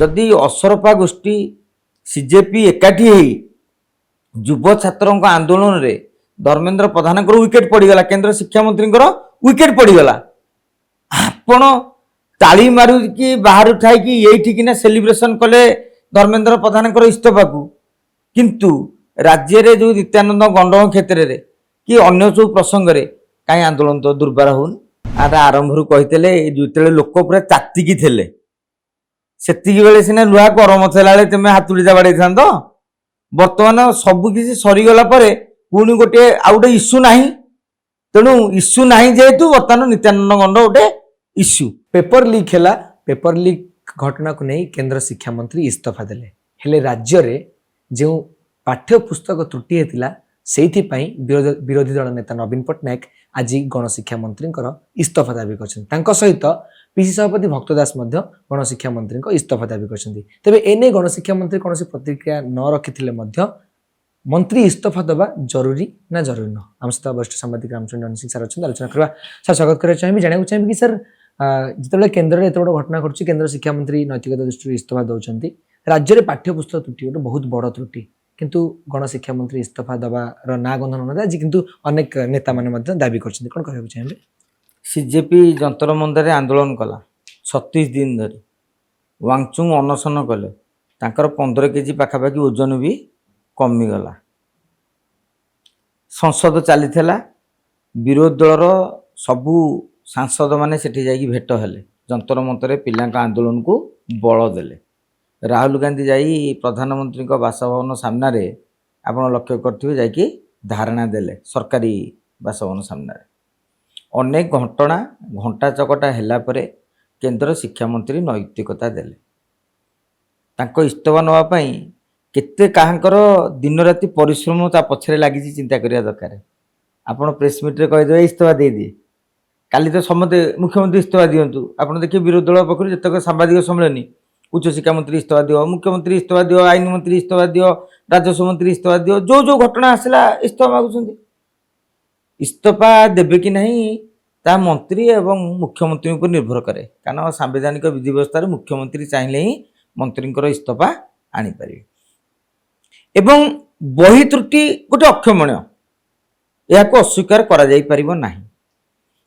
जदि असरपा गोष्ठी सीजेपी एकाठी युव छात्रों आंदोलन रे धर्मेंद्र प्रधान विकेट पड़गला केंद्र शिक्षा मंत्री विकेट पड़गला आपण ताली मारू कि बाहर ठाई ये सेलिब्रेशन कले धर्मेंद्र प्रधान इस्तफा को किंतु राज्य रे जो नित्यानंद गंड क्षेत्र में कि अन्य सब प्रसंग रे कहीं आंदोलन तो दुर्बार होन आरंभ कहते जो लोक पूरा तातिकी थे से सीना लुहा गरम थला तुम हाथुड़ी बाड़े था बर्तमान सबकि सरीगला पुणी गोटे आ गए इश्यू ना तेणु इश्यू ना जेहेतु बर्तमान नित्यानंद गंड गोटे इश्यू पेपर लीक है पेपर लीक घटना को नहीं केंद्र शिक्षा मंत्री इस्तफा देले हेले राज्य रे जो पाठ्य पुस्तक त्रुटि होता से विरोधी दल नेता नवीन पट्टनायक आज गणशिक्षा मंत्री इस्तफा दाबी कर सहित पीसी सभापति भक्त दास गणशिक्षा मंत्री इस्तफा दाबी कर तेज एने गणशिक्षा मंत्री कौन प्रतिक्रिया न रखी मंत्री इस्तफा देवा जरूरी ना जरूरी न आम सहित वरिष्ठ सांबादिक रामचंद्र सिंह सर अच्छा आलोचना करवा सर स्वागत करना चाहिए जानना चाहिए कि सर जिते केन्द्र एत बड़ घटना घटुच्छी केन्द्र शिक्षा मंत्री नैतिकता दृष्टि इस्तफा दौरान राज्य में पाठ्य पुस्तक त्रुटि गोटे बहुत बड़ त्रुटि किंतु गणशिक्षा मंत्री इस्तफा देवार ना गंधन ना आज किंतु अनेक नेता मैंने दाबी कर चाहिए सीजेपी जंतर मंदर आंदोलन कला 36 दिन धरी वांगचुंग अनशन कले 15 केजी पाखापाखि ओजन भी कमीगला संसद चली विरोधी दलर सबू सांसद मैंने सेठी जाइए भेट हेले जंतर मंतर पिला आंदोलन को बल देले राहुल गांधी जाई प्रधानमंत्री बासभवन सामने आप लक्ष्य करेंगे जाकि धारणा देले सरकारी बासभवन सामने अनेक घटना घंटा चकटा हैला परे केंद्र शिक्षा मंत्री नैतिकता देले तांको इस्तफा नापी केते काहांकर दिन राति परिश्रम ता पछरे लगी चिंता करिया दरकार आपण प्रेस मीट रे कहिदे इस्तफा दे दिए काली तो समते मुख्यमंत्री इस्तफा दिंतु आप देखिए विरोधी दल पक्ष जितक सांबादिक सम्मेलन उच्च शिक्षा मंत्री इस्तफा दियो मुख्यमंत्री इस्तफा दियो आईन मंत्री इस्तफा दियो राजस्व मंत्री इस्तफा दियो जो जो घटना आसला इस्तफा मागुछन्ति इस्तफा देबे कि नहीं ता मंत्री एवं मुख्यमंत्री पर निर्भर करे कारण संवैधानिक विधि व्यवस्था मुख्यमंत्री चाहिए ही मंत्री इस्तफा आनी पारे एवं बही त्रुटि गोटे अक्षमणीय यह अस्वीकार करा जाई परिबो नाही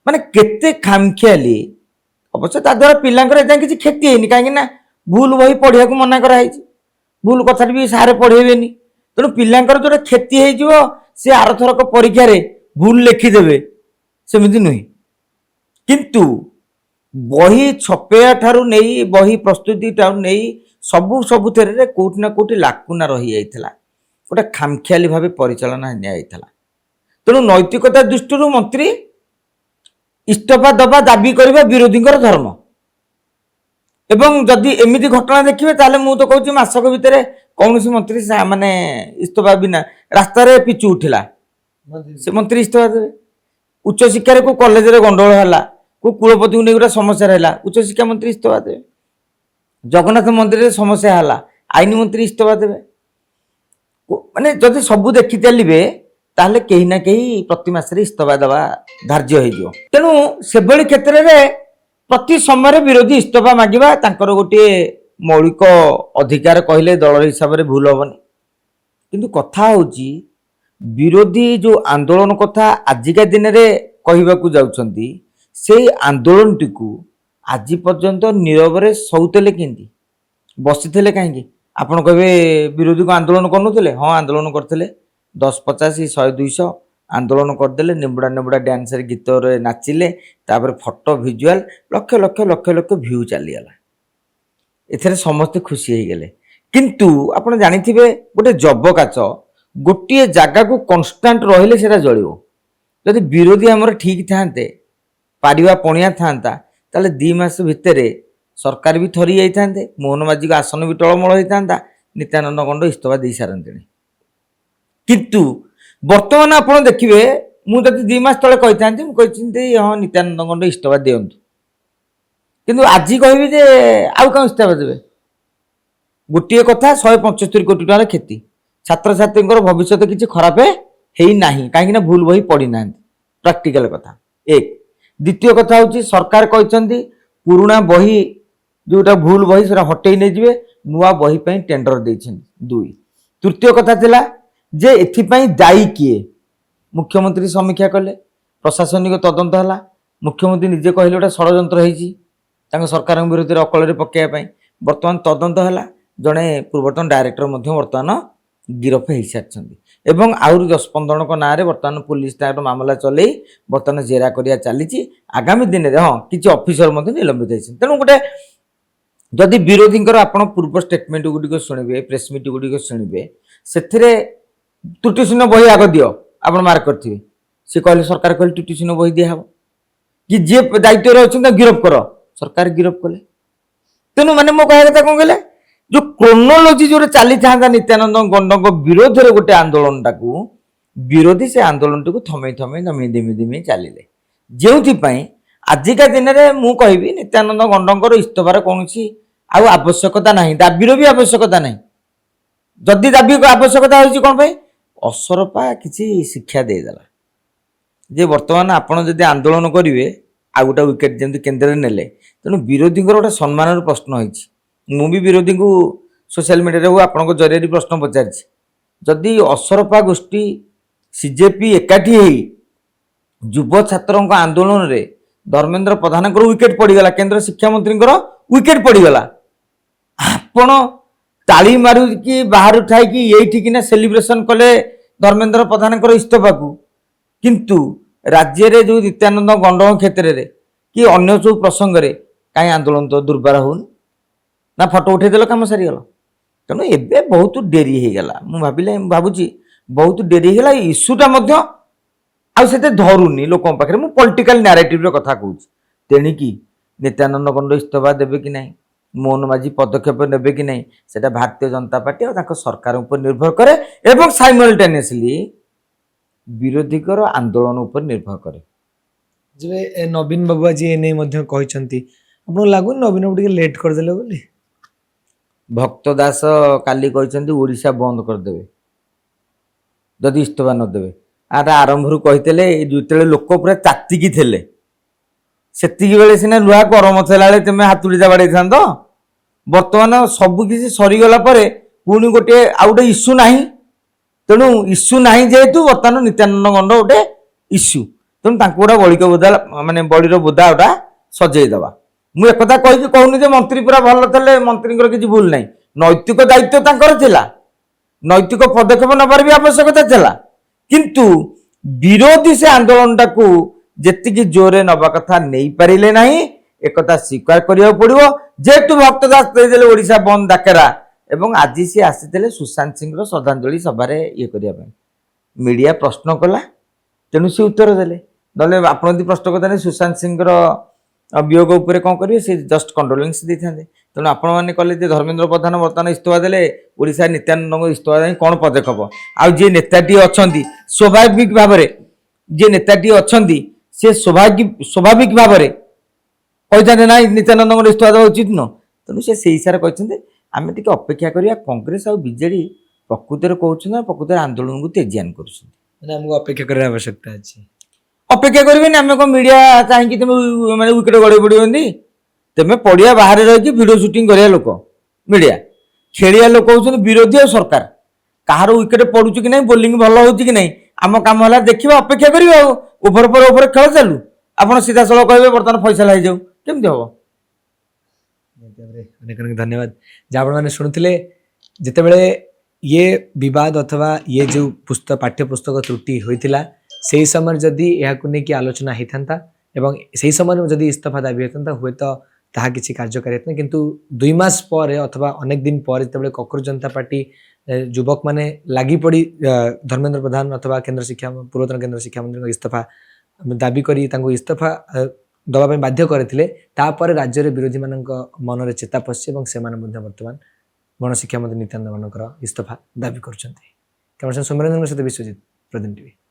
माने केते खामखियाली अवश्य ता द्वारा पिलांकर एजा किछि क्षति हेनी काहे ना भूल बही पढ़िया को मना करा हैछि भूल कथा भी सारे पढ़ेबेनी तेणु पिलांकर जो क्षति हो जिवो से आरथरक परीक्षा रे भूल लिखिदेवे सेमिति नुहे किंतु बही छपेया ठारू नहीं बही प्रस्तुति ठारू नहीं सबु सबुथे कोठी ना कोठी लाकुना रही जाइथिला गोटे खामखियाली भाव परिचालना नियाइथिला तेणु नैतिकता दृष्टि मंत्री इस्तफा दबा दाबी करबा विरोधी धर्म एवं जदि एमिति घटना देखिए ताले मु तो कहूँ मासक भितर कौन मंत्री माने इस्तफा बिना रास्तार पिचु उठिला से मंत्री इस्तफा देवे उच्च शिक्षा को कॉलेज रे गंडगोल है को कुलपति को नहीं गोटे समस्या रहा उच्च शिक्षा मंत्री इस्तफा देवे जगन्नाथ मंदिर समस्या है आईन मंत्री इस्तफा देवे माने जदि सबू देखी चलिए ताहले कहीं ना कहीं प्रति मास इस्तफा देवा धार्य हो तेणु से क्षेत्र में प्रति समय विरोधी इस्तफा मागिबा तांकर गोटे मौलिक अधिकार कहले दल हिसाब से भूल हेनी किंतु कथा होची विरोधी जो आंदोलन कथा आजिका दिन में कहवाक जाउछंती से आंदोलन टी आज पर्यंत नीरव रे सौतेले केंदी बसीथिले कहीं आपण कहे विरोधी को आंदोलन करुले हाँ आंदोलन करते 10-50 100-200 आंदोलन करदे निबुड़ा निबुड़ा डांस गीत नाचिले तापर फोटो भिजुआल लक्ष लक्ष लक्ष लक्ष भ्यू चलीगला एथरे समस्ते खुशी हो गले किंतु आपण जानिथिबे गोटे जब काच गोटे जगह को कन्स्टांट रहिले सेटा जळिवो जदि विरोधी हमर ठीक थांते पारिवा पणिया थांता ताले 2 मास भितरे सरकार भी थरी जाई थांते मोहन माझी को आसन भी टळमळ होई थांता नित्यानंद गंड इस्तफा दे सारंतेनी किंतु वर्तमान आपण देखिए मुझे 2 मास तले कही हाँ नित्यानंद गंड इस्तफा दिंतु किंतु आज कहबी जे आउ कौन इस्तफा देवे गोटे कथा 175 कोटी टका क्षति छात्र छात्री भविष्य किसी खराब है ना कहीं भूल बही पढ़ी ना प्राक्टिकल कथा एक द्वितीय कथा हूँ सरकार कहते पुराणा बही जोटा भूल बही से हटई नहीं जिवे नुआ बही ପାଇଁ टेंडर ଦେଇଛନ୍ତି 2 तृतीय कथा थिला जे एथिपाई दायी किए मुख्यमंत्री समीक्षा कले प्रशासनिक तदंत हला मुख्यमंत्री निजे कहले गोटे षड़यंत्र होईची तांग सरकार विरोध में अकल पकड़ा बर्तमान तदंत हला जड़े पूर्वतन डायरेक्टर बर्तमान गिरफ हो सारी एवं आहुरी 10-15 जन ना बर्तमान पुलिस मामला चल बर्तमान जेरा करिया चली आगामी दिन में हाँ किसी ऑफिसर निलंबित होती तेणु गोटे जदि विरोधी आपण पूर्व स्टेटमेंट गुड़िक शुणे प्रेसमिट गुड़िक शुणे से त्रुटिशून्य बही आग दियो आप मार्क करेंगे सी कहले सरकार कहले त्रुटिशून्य बही दिहब कि जी दायित्व अच्छा गिरफ कर सरकार गिरफ कले तेणु माने मो कह कथा कौन कहले जो क्रोनोलोजी जो चली था नित्यानंद गंड विरोध में गोटे आंदोलन टाकू विरोधी से आंदोलन टाक थमे थमे धीमे धीमे धीमे चलिए जो आजिका दिन में मु कहबी नित्यानंद गंडर इस्तफार कौन आउ आवश्यकता नहीं दाबीर भी आवश्यकता नहीं जदि दाबी आवश्यकता होती कौन पे असरपा किसी शिक्षा देदेला जे वर्तमान आपड़ जदि आंदोलन करेंगे आ गोटे विकेट जमी केन्द्र में नेले तेणु विरोधी गोटे सम्मान प्रश्न होती मुझे विरोधी को सोशल मीडिया आपण जरिए प्रश्न पचारि जदि असरपा गोष्ठी सीजेपी एकाठी हो युव छात्रों आंदोलन रे धर्मेंद्र प्रधान विकेट पड़गला केंद्र शिक्षा मंत्री विकेट पड़गला आपण ताली मारू कि बाहर उठाई कि ये सेलिब्रेशन कले धर्मेंद्र प्रधान इस्तफा को किंतु राज्य रे जो नित्यानंद गंड क्षेत्र में कि अन्य सब प्रसंग में कहीं आंदोलन तो दुर्बार होनी ना फटो उठेदेल कम सारीगल तेणु एबे बहुत डेरी हो गला मुझे भावुची बहुत डेरी होगा इश्यूटा आते धरुनी लोक पाखे मुझे पॉलिटिकल नैरेटिव कथा कहूँ तेणिकी नित्यानंद गंड इस्तफा देवे कि नहीं मोहन माझी पदक्षेप नेबे कि नहीं सेटा भारतीय जनता पार्टी और सरकार ऊपर निर्भर करे एवं साइमल्टेनियसली विरोधी आंदोलन ऊपर निर्भर करे जे नवीन बाबू जी एने कहते आपको लगुन नवीन बाबू लेट करदे बोली भक्त दास काली कहते ओडिशा बंद करदे जदि इस्तफा नदेवे आर आरंभ कहते जो लोक पूरा तातिकी थे से सीना लुहा गरम थेला तुम हाथुड़ी बाड़े था बर्तमान सबकि सरीगला पुणी गोटे आ गए इश्यू ना तेणु इश्यू ना जेहेतु बर्तमान नित्यानंद गंड गोटे इश्यू तेणु गोटा बलिक बोधा मानने बड़ीर बोधा गोटा सजेदेवा मुझे एक कहूनी जे मंत्री पूरा भल थे मंत्री किसी भूल ना नैतिक दायित्व नैतिक पदक्षेप नबार भी आवश्यकता था किंतु विरोधी से आंदोलन टाकू जी जोरे नवा कथा नहीं पारे ना एक स्वीकार करा पड़ो जेहेतु भक्त दास देदेले ओडिशा बंद डाकेरा एवं आज सी आसी सुशांत सिंह श्रद्धांजलि सभा ये करने मीडिया प्रश्न कला तेणु सी उत्तर देले नले आप प्रश्न करते सुशांत सिंह वियोग उपर कौन करेंगे सी जस्ट कंडोलेंस दे था तेणु आपण मैंने कले धर्मेंद्र प्रधान बर्तमान इस्तफा देले ओडिशा नित्यानंद इस्तफा दें कौन पदक्षेप आउ जी नेताटी अच्छा स्वाभाविक भाव में जी नेताटी अच्छा सी स्वाभाविक भाव में कहते ना नित्यानंद इस्तफा देवा उचित न तेणु से हिसाब से कहते आम टे अपेक्षा करिया कांग्रेस और बीजेडी प्रकृत में कहना प्रकृत आंदोलन को तेजियान कर अपेक्षा करने आवश्यकता अच्छी अपेक्षा करें आम कौन मीडिया चाहिए तुम मैंने विकेट गड़े पड़ोनी तुम्हें पड़िया बाहर रही वीडियो शूटिंग करिया लोक मीडिया खेलिया लोक होती विरोधी और सरकार कहार विकेट पड़ू कि नहीं बोलिंग भल हो कि नहीं आम कम है देखा अपेक्षा करेंगे ओभर पर ओभर खेल चालू आप सीधा सड़क कहे बर्तमान फैसला हो जाऊ केमती हम अनेक अनेक धन्यवाद जहाँ मैंने शुणुले जितेबले ये विवाद अथवा ये जो पुस्तक पाठ्य पुस्तक त्रुटि होता से समय जदि यह नहीं आलोचना होता एवं से समय जदि इस्तफा दाबी होता हुए तो ताहा किसी कार्यकारी होता किंतु 2 मास पर अथवा अनेक दिन पर जिते कांग्रेस जनता पार्टी युवक मैंने लगी पड़ी धर्मेंद्र प्रधान अथवा पूर्वतन केंद्र शिक्षा मंत्री इस्तफा दाबी करी इस्तफा दवाई बाध्य करते राज्य विरोधी मान मन में चेता पशि से बर्तमान गणशिक्षा मंत्री नित्यानंद गंडर इस्तफा दाबी कर सौम्यरंजन सहित विश्वजित प्रदीप टीवी।